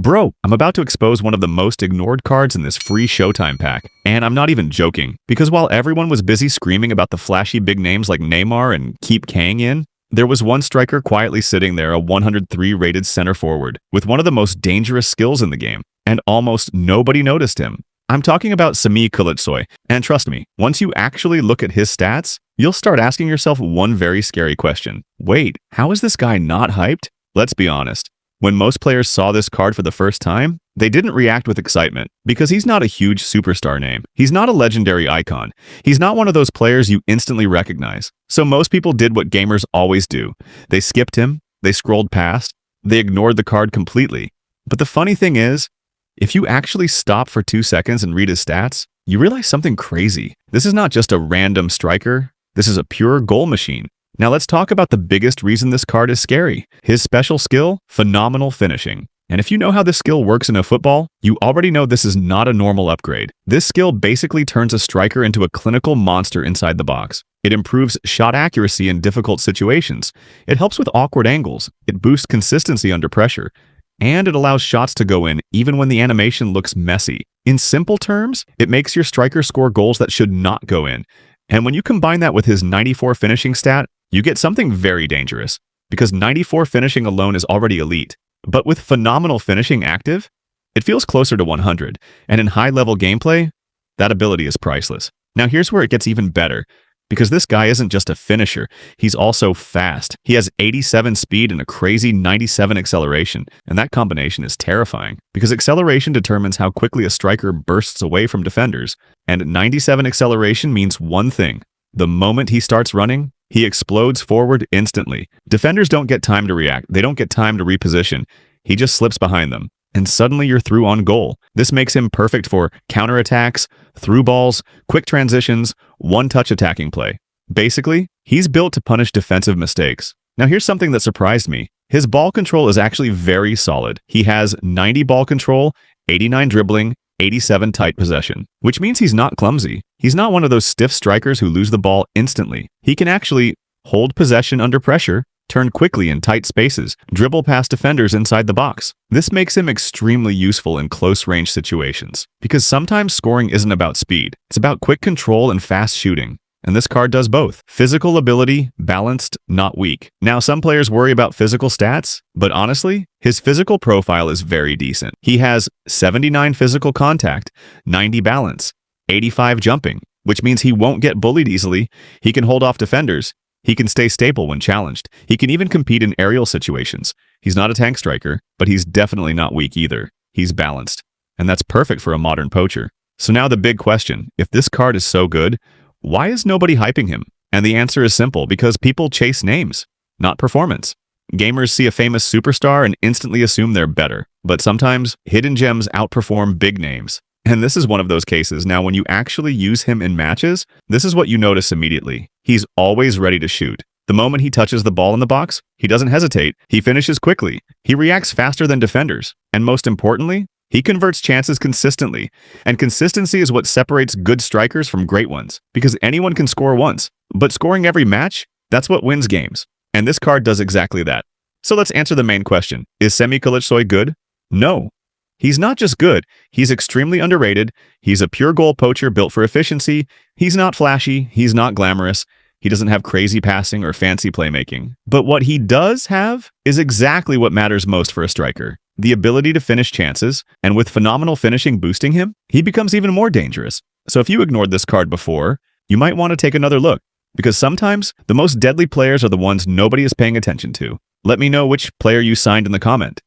Bro, I'm about to expose one of the most ignored cards in this free Showtime pack. And I'm not even joking, because while everyone was busy screaming about the flashy big names like Neymar and Keep Kang in, there was one striker quietly sitting there, a 103 rated center forward, with one of the most dangerous skills in the game, and almost nobody noticed him. I'm talking about Kilicsoy, and trust me, once you actually look at his stats, you'll start asking yourself one very scary question. Wait, how is this guy not hyped? Let's be honest. When most players saw this card for the first time, they didn't react with excitement, because he's not a huge superstar name. He's not a legendary icon. He's not one of those players you instantly recognize. So most people did what gamers always do. They skipped him, they scrolled past, they ignored the card completely. But the funny thing is, if you actually stop for 2 seconds and read his stats, you realize something crazy. This is not just a random striker, this is a pure goal machine. Now let's talk about the biggest reason this card is scary. His special skill, phenomenal finishing. And if you know how this skill works in a football, you already know this is not a normal upgrade. This skill basically turns a striker into a clinical monster inside the box. It improves shot accuracy in difficult situations. It helps with awkward angles. It boosts consistency under pressure. And it allows shots to go in even when the animation looks messy. In simple terms, it makes your striker score goals that should not go in. And when you combine that with his 94 finishing stat, you get something very dangerous, because 94 finishing alone is already elite. But with phenomenal finishing active, it feels closer to 100, and in high-level gameplay, that ability is priceless. Now here's where it gets even better, because this guy isn't just a finisher, he's also fast. He has 87 speed and a crazy 97 acceleration, and that combination is terrifying, because acceleration determines how quickly a striker bursts away from defenders, and 97 acceleration means one thing. The moment he starts running, he explodes forward instantly. Defenders don't get time to react. They don't get time to reposition. He just slips behind them. And suddenly you're through on goal. This makes him perfect for counterattacks, through balls, quick transitions, one-touch attacking play. Basically, he's built to punish defensive mistakes. Now here's something that surprised me. His ball control is actually very solid. He has 90 ball control, 89 dribbling, 87 tight possession, which means he's not clumsy. He's not one of those stiff strikers who lose the ball instantly. He can actually hold possession under pressure, turn quickly in tight spaces, dribble past defenders inside the box. This makes him extremely useful in close-range situations, because sometimes scoring isn't about speed. It's about quick control and fast shooting. And this card does both. Physical ability, balanced, not weak. Now, some players worry about physical stats, but honestly, his physical profile is very decent. He has 79 physical contact, 90 balance, 85 jumping, which means he won't get bullied easily. He can hold off defenders. He can stay stable when challenged. He can even compete in aerial situations. He's not a tank striker, but he's definitely not weak either. He's balanced. And that's perfect for a modern poacher. So now the big question, if this card is so good, why is nobody hyping him? And the answer is simple, because people chase names, not performance. Gamers see a famous superstar and instantly assume they're better. But sometimes, hidden gems outperform big names. And this is one of those cases. Now, when you actually use him in matches, this is what you notice immediately. He's always ready to shoot. The moment he touches the ball in the box, he doesn't hesitate. He finishes quickly. He reacts faster than defenders. And most importantly, he converts chances consistently, and consistency is what separates good strikers from great ones, because anyone can score once, but scoring every match, that's what wins games. And this card does exactly that. So let's answer the main question. Is Kilicsoy good? No. He's not just good, he's extremely underrated, he's a pure goal poacher built for efficiency, he's not flashy, he's not glamorous, he doesn't have crazy passing or fancy playmaking. But what he does have is exactly what matters most for a striker. The ability to finish chances, and with phenomenal finishing boosting him, he becomes even more dangerous. So if you ignored this card before, you might want to take another look, because sometimes the most deadly players are the ones nobody is paying attention to. Let me know which player you signed in the comment.